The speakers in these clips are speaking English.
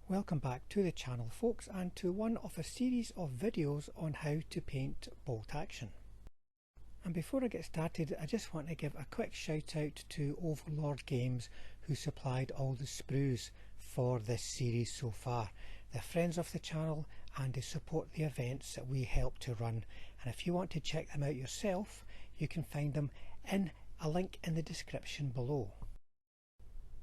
Welcome back to the channel folks, and to one of a series of videos on how to paint bolt action. And before I get started, I just want to give a quick shout out to Overlord Games, who supplied all the sprues for this series so far. They're friends of the channel and they support the events that we help to run, and if you want to check them out yourself, you can find them in a link in the description below.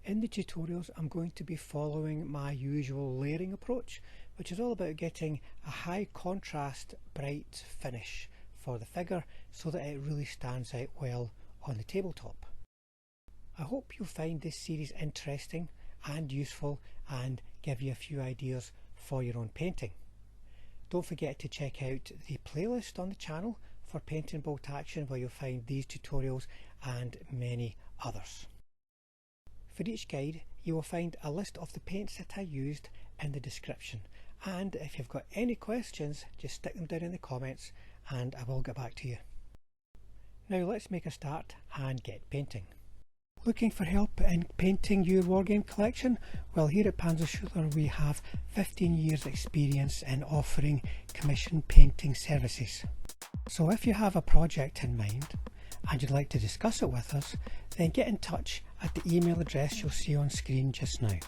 In the tutorials, I'm going to be following my usual layering approach, which is all about getting a high contrast bright finish for the figure so that it really stands out well on the tabletop. I hope you'll find this series interesting and useful and give you a few ideas for your own painting. Don't forget to check out the playlist on the channel for painting bolt action, where you'll find these tutorials and many others. For each guide, you will find a list of the paints that I used in the description, and if you've got any questions, just stick them down in the comments and I will get back to you. Now let's make a start and get painting. Looking for help in painting your wargame collection? Well, here at Panzerschüler we have 15 years experience in offering commission painting services. So if you have a project in mind and you'd like to discuss it with us, then get in touch at the email address you'll see on screen just now.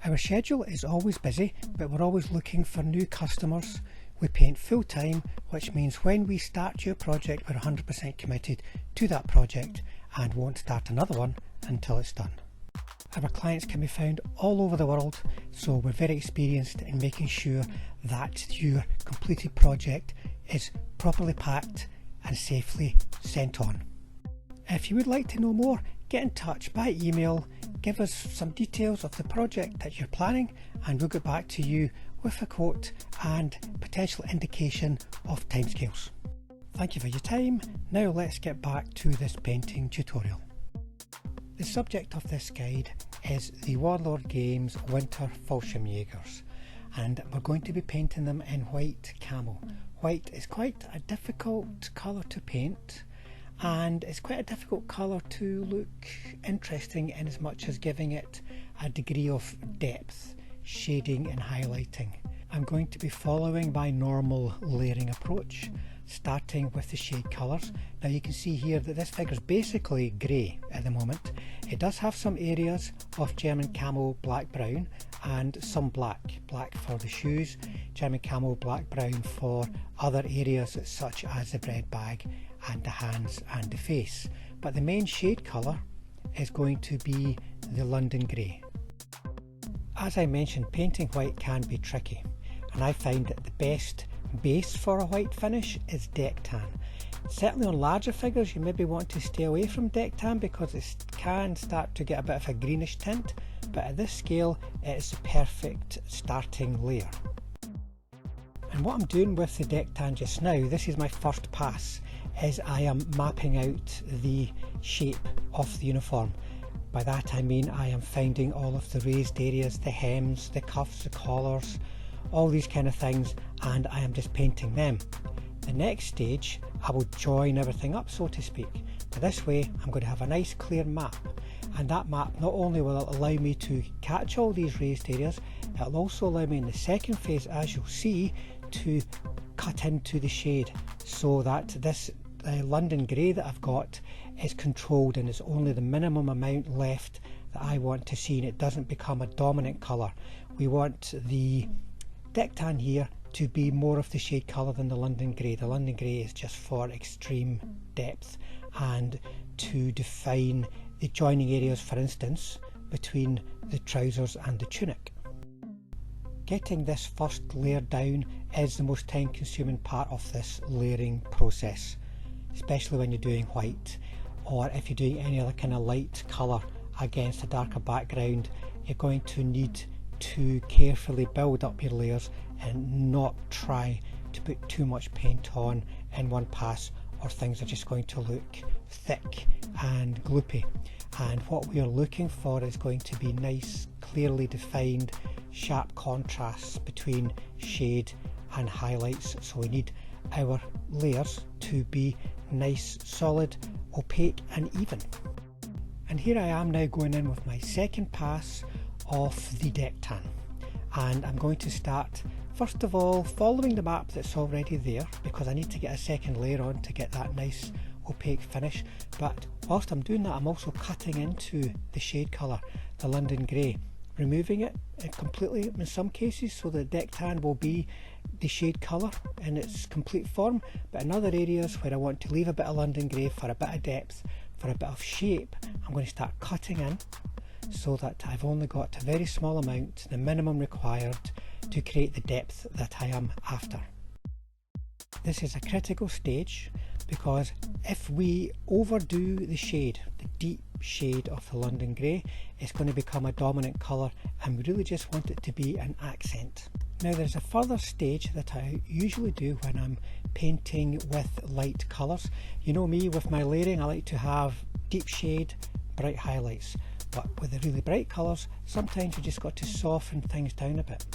Our schedule is always busy, but we're always looking for new customers. We paint full time, which means when we start your project, we're 100% committed to that project and won't start another one until it's done. Our clients can be found all over the world, so we're very experienced in making sure that your completed project is properly packed and safely sent on. If you would like to know more, get in touch by email, give us some details of the project that you're planning, and we'll get back to you with a quote and potential indication of timescales. Thank you for your time. Now let's get back to this painting tutorial. The subject of this guide is the Overlord Games Winter Falshirmjagers, and we're going to be painting them in white camo. White is quite a difficult colour to paint, and it's quite a difficult colour to look interesting in as much as giving it a degree of depth, shading and highlighting. I'm going to be following my normal layering approach, starting with the shade colours. Now you can see here that this figure is basically grey at the moment. It does have some areas of German camo black brown and some black for the shoes, German camo black brown for other areas such as the bread bag and the hands and the face. But the main shade colour is going to be the London grey. As I mentioned, painting white can be tricky, and I find that the best base for a white finish is deck tan. Certainly on larger figures you maybe want to stay away from deck tan because it can start to get a bit of a greenish tint, but at this scale it is the perfect starting layer. And what I'm doing with the deck tan just now, this is my first pass, is I am mapping out the shape of the uniform. By that I mean I am finding all of the raised areas, the hems, the cuffs, the collars, all these kind of things, and I am just painting them. The next stage I will join everything up, so to speak. But this way I'm going to have a nice clear map, and that map not only will it allow me to catch all these raised areas, it will also allow me in the second phase, as you'll see, to cut into the shade so that this London grey that I've got is controlled and it's only the minimum amount left that I want to see, and it doesn't become a dominant colour. We want the deck tan here to be more of the shade colour than the London grey. The London grey is just for extreme depth and to define the joining areas, for instance, between the trousers and the tunic. Getting this first layer down is the most time consuming part of this layering process, especially when you're doing white, or if you're doing any other kind of light colour against a darker background. You're going to need to carefully build up your layers and not try to put too much paint on in one pass, or things are just going to look thick and gloopy. And what we are looking for is going to be nice, clearly defined, sharp contrasts between shade and highlights. So we need our layers to be nice, solid, opaque and even. And here I am now going in with my second pass of the deck tan, and I'm going to start first of all following the map that's already there, because I need to get a second layer on to get that nice opaque finish. But whilst I'm doing that, I'm also cutting into the shade colour, the London Grey, removing it completely in some cases so the deck tan will be the shade colour in its complete form, but in other areas where I want to leave a bit of London Grey for a bit of depth, for a bit of shape, I'm going to start cutting in so that I've only got a very small amount, the minimum required to create the depth that I am after. This is a critical stage because if we overdo the shade, the deep shade of the London Grey, it's going to become a dominant colour, and we really just want it to be an accent. Now there's a further stage that I usually do when I'm painting with light colours. You know me, with my layering I like to have deep shade, bright highlights, but with the really bright colours sometimes you just got to soften things down a bit.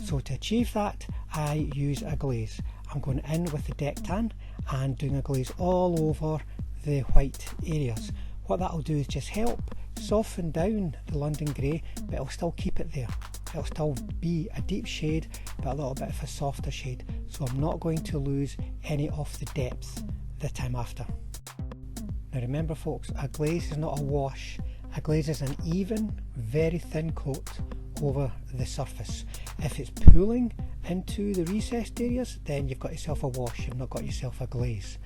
So to achieve that I use a glaze. I'm going in with the deck tan and doing a glaze all over the white areas. What that'll do is just help soften down the London Grey, but it'll still keep it there. It'll still be a deep shade but a little bit of a softer shade, so I'm not going to lose any of the depth that I'm after. Now remember folks, a glaze is not a wash. A glaze is an even, very thin coat over the surface. If it's pooling into the recessed areas, then you've got yourself a wash, you've not got yourself a glaze.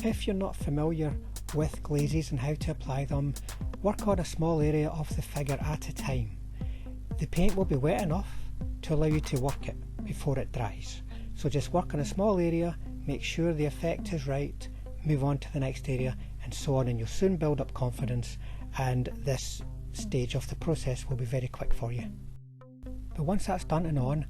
If you're not familiar with glazes and how to apply them, work on a small area of the figure at a time. The paint will be wet enough to allow you to work it before it dries. So just work on a small area, make sure the effect is right, move on to the next area, and so on, and you'll soon build up confidence, and this stage of the process will be very quick for you. But once that's done and on,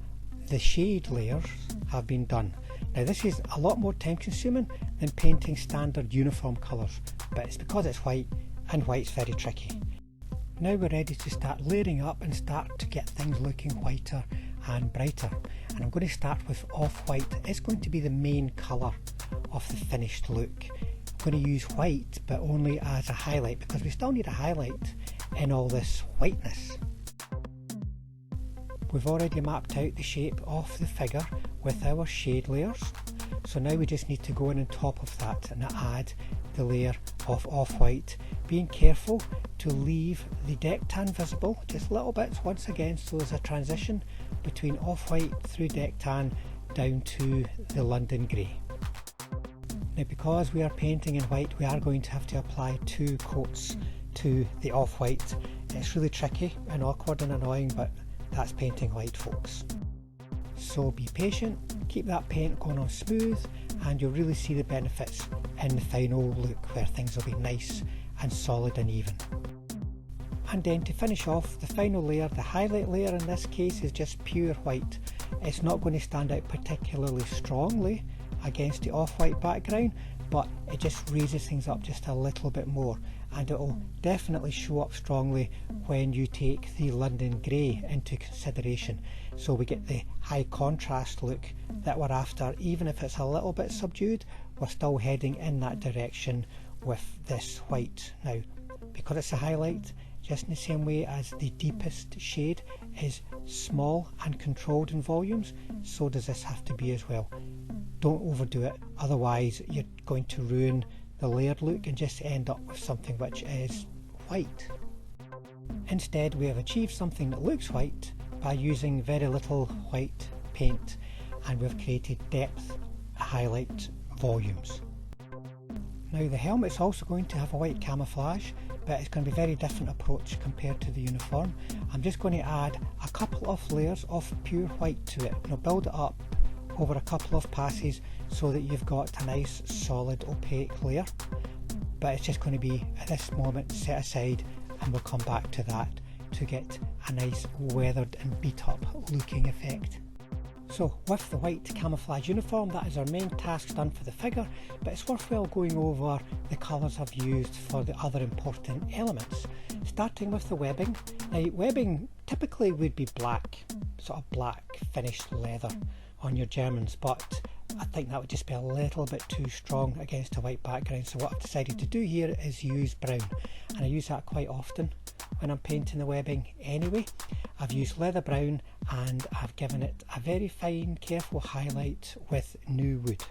the shade layers have been done. Now this is a lot more time consuming than painting standard uniform colours, but it's because it's white, and white's very tricky. Now we're ready to start layering up and start to get things looking whiter and brighter, and I'm going to start with off-white. It's going to be the main colour of the finished look. I'm going to use white but only as a highlight, because we still need a highlight in all this whiteness. We've already mapped out the shape of the figure with our shade layers, so now we just need to go in on top of that and add the layer of off-white, being careful to leave the deck tan visible just little bits once again, so there's a transition between off-white through deck tan down to the London Grey. Now because we are painting in white, we are going to have to apply 2 coats to the off-white. It's really tricky and awkward and annoying, but that's painting white folks. So be patient, keep that paint going on smooth, and you'll really see the benefits in the final look where things will be nice and solid and even. And then to finish off, the final layer, the highlight layer in this case, is just pure white. It's not going to stand out particularly strongly against the off-white background, but it just raises things up just a little bit more, and it will definitely show up strongly when you take the London Grey into consideration. So we get the high contrast look that we're after. Even if it's a little bit subdued, we're still heading in that direction with this white. Now because it's a highlight, just in the same way as the deepest shade is small and controlled in volumes, so does this have to be as well. Don't overdo it, otherwise you're going to ruin the layered look and just end up with something which is white. Instead, we have achieved something that looks white by using very little white paint, and we've created depth, highlight, volumes. Now the helmet's also going to have a white camouflage, but it's going to be a very different approach compared to the uniform. I'm just going to add a couple of layers of pure white to it. Now build it up over a couple of passes so that you've got a nice solid opaque layer, but it's just going to be at this moment set aside, and we'll come back to that to get a nice weathered and beat up looking effect. So with the white camouflage uniform, that is our main task done for the figure, but it's worthwhile going over the colours I've used for the other important elements. Starting with the webbing. Now webbing typically would be black, sort of black finished leather on your Germans, but I think that would just be a little bit too strong against a white background, so what I've decided to do here is use brown, and I use that quite often when I'm painting the webbing anyway. I've used leather brown and I've given it a very fine, careful highlight with new wood.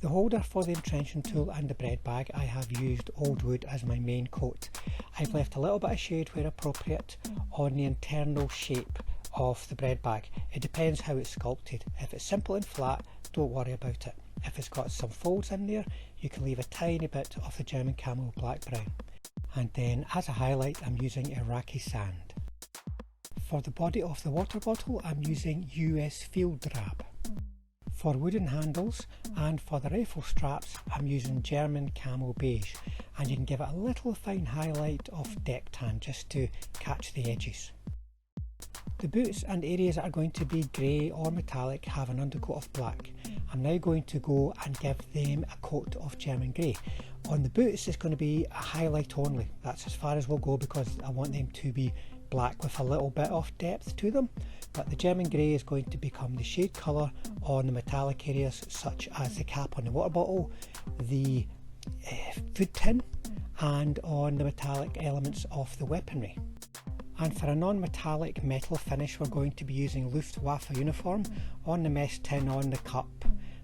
The holder for the entrenching tool and the bread bag, I have used old wood as my main coat. I've left a little bit of shade where appropriate on the internal shape of the bread bag. It depends how it's sculpted. If it's simple and flat, don't worry about it. If it's got some folds in there, you can leave a tiny bit of the German Camo black brown. And then as a highlight, I'm using Iraqi sand. For the body of the water bottle, I'm using US Field Drab. For wooden handles and for the rifle straps, I'm using German Camo beige, and you can give it a little fine highlight of deck tan just to catch the edges. The boots and areas that are going to be grey or metallic have an undercoat of black. I'm now going to go and give them a coat of German grey. On the boots it's going to be a highlight only. That's as far as we'll go because I want them to be black with a little bit of depth to them. But the German grey is going to become the shade colour on the metallic areas such as the cap on the water bottle, the food tin, and on the metallic elements of the weaponry. And for a non-metallic metal finish, we're going to be using Luftwaffe uniform on the mess tin, on the cup,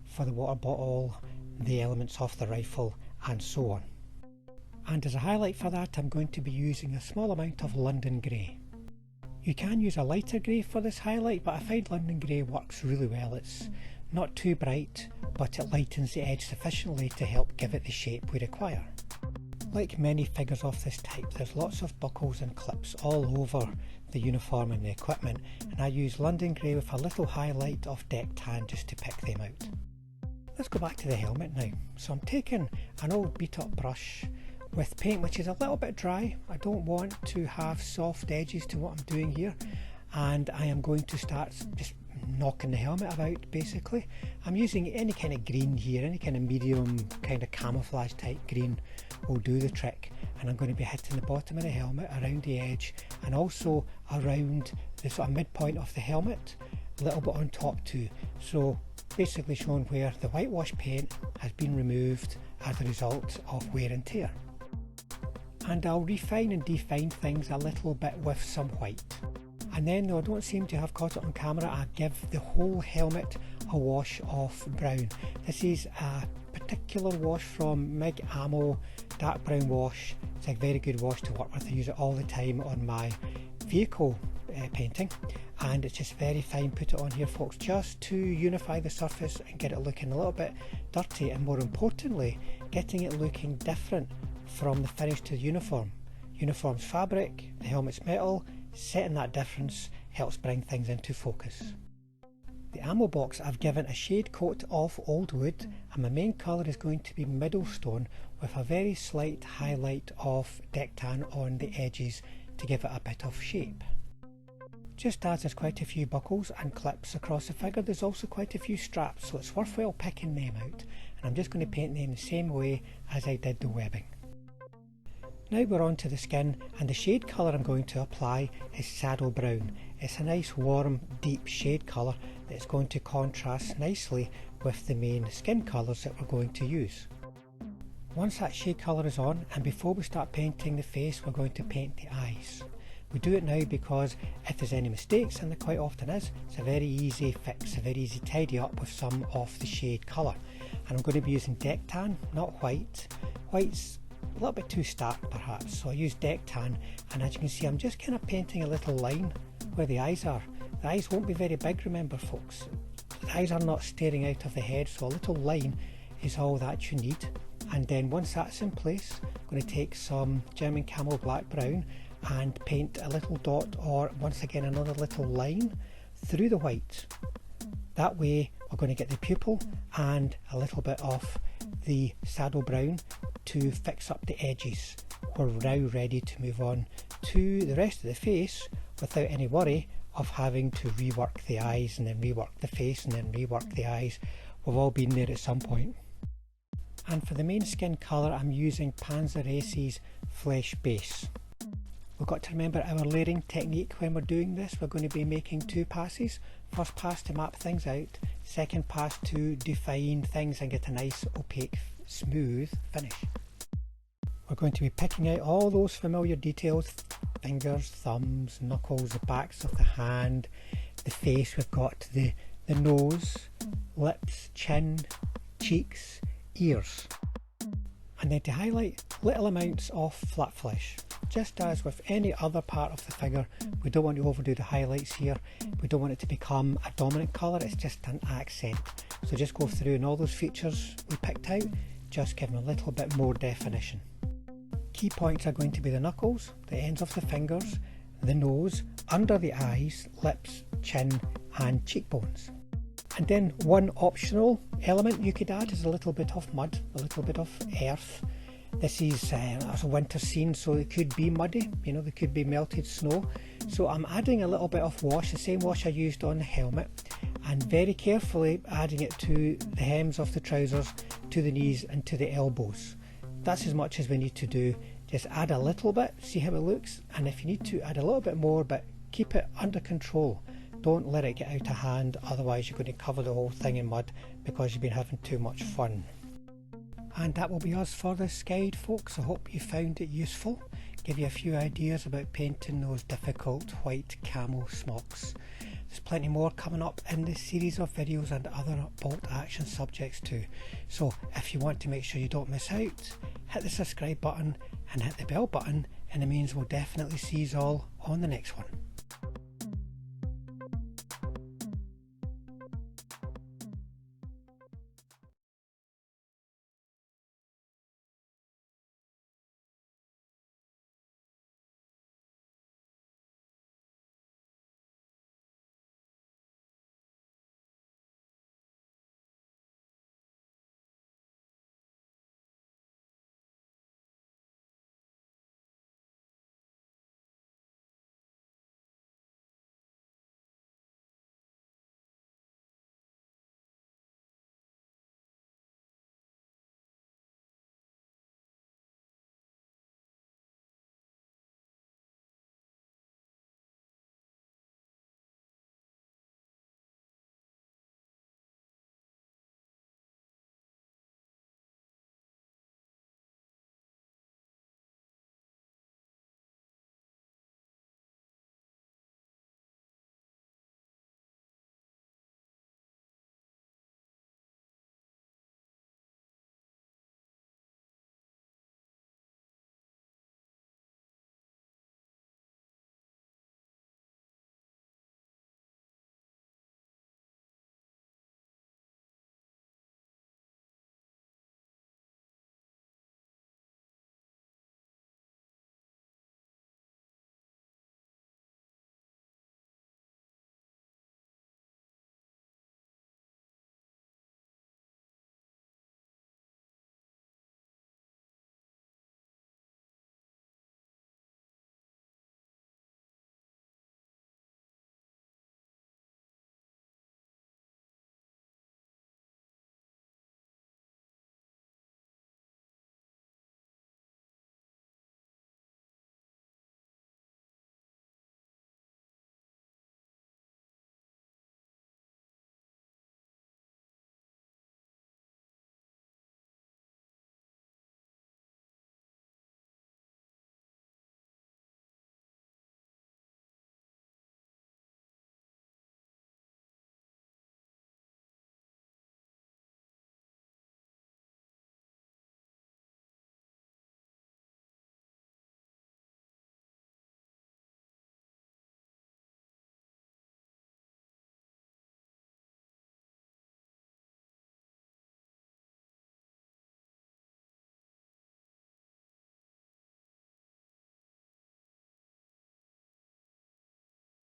for the water bottle, the elements of the rifle, and so on. And as a highlight for that, I'm going to be using a small amount of London grey. You can use a lighter grey for this highlight, but I find London grey works really well. It's not too bright, but it lightens the edge sufficiently to help give it the shape we require. Like many figures of this type, there's lots of buckles and clips all over the uniform and the equipment, and I use London grey with a little highlight of deck tan just to pick them out. Let's go back to the helmet now. So I'm taking an old beat up brush with paint which is a little bit dry. I don't want to have soft edges to what I'm doing here, and I am going to start just knocking the helmet about basically. I'm using any kind of green here, any kind of medium kind of camouflage type green will do the trick, and I'm going to be hitting the bottom of the helmet, around the edge, and also around the sort of midpoint of the helmet, a little bit on top too. So basically showing where the whitewash paint has been removed as a result of wear and tear. And I'll refine and define things a little bit with some white. And then, though I don't seem to have caught it on camera, I give the whole helmet a wash of brown. This is a particular wash from MIG Ammo, dark brown wash. It's a very good wash to work with. I use it all the time on my vehicle painting, and it's just very fine. Put it on here, folks, just to unify the surface and get it looking a little bit dirty, and more importantly, getting it looking different from the finish to the uniform. Uniform's fabric, the helmet's metal. Setting that difference helps bring things into focus. The ammo box, I've given a shade coat of old wood, and my main colour is going to be Middlestone with a very slight highlight of deck tan on the edges to give it a bit of shape. Just as there's quite a few buckles and clips across the figure, there's also quite a few straps, so it's worthwhile picking them out, and I'm just going to paint them the same way as I did the webbing. Now we're on to the skin, and the shade colour I'm going to apply is Saddle Brown. It's a nice warm deep shade colour that's going to contrast nicely with the main skin colours that we're going to use. Once that shade colour is on, and before we start painting the face, we're going to paint the eyes. We do it now because if there's any mistakes, and there quite often is, it's a very easy fix, a very easy tidy up with some of the shade colour. And I'm going to be using deck tan, not white. White's a little bit too stark perhaps, so I use deck tan, and as you can see I'm just kind of painting a little line where the eyes are. The eyes won't be very big, remember folks. The eyes are not staring out of the head, so a little line is all that you need. And then once that's in place, I'm going to take some German Camo black brown and paint a little dot, or once again another little line through the white. That way we're going to get the pupil and a little bit of the saddle brown to fix up the edges. We're now ready to move on to the rest of the face without any worry of having to rework the eyes and then rework the face and then rework the eyes. We've all been there at some point. And for the main skin colour, I'm using Panzer Ace's Flesh Base. We've got to remember our layering technique when we're doing this. We're going to be making two passes. First pass to map things out, second pass to define things and get a nice opaque smooth finish. We're going to be picking out all those familiar details: fingers, thumbs, knuckles, the backs of the hand, the face. We've got the nose, lips, chin, cheeks, ears. And then to highlight little amounts of flat flesh. Just as with any other part of the figure, we don't want to overdo the highlights here. We don't want it to become a dominant colour, it's just an accent. So just go through and all those features we picked out, just give them a little bit more definition. Key points are going to be the knuckles, the ends of the fingers, the nose, under the eyes, lips, chin and cheekbones. And then one optional element you could add is a little bit of mud, a little bit of earth. This is a winter scene, so it could be muddy, you know, there could be melted snow. So I'm adding a little bit of wash, the same wash I used on the helmet, and very carefully adding it to the hems of the trousers, to the knees and to the elbows. That's as much as we need to do. Just add a little bit, see how it looks, and if you need to, add a little bit more, but keep it under control. Don't let it get out of hand, otherwise you're going to cover the whole thing in mud because you've been having too much fun. And that will be us for this guide, folks. I hope you found it useful. Give you a few ideas about painting those difficult white camo smocks. There's plenty more coming up in this series of videos and other bolt action subjects too. So if you want to make sure you don't miss out, hit the subscribe button and hit the bell button, and it means we'll definitely see you all on the next one.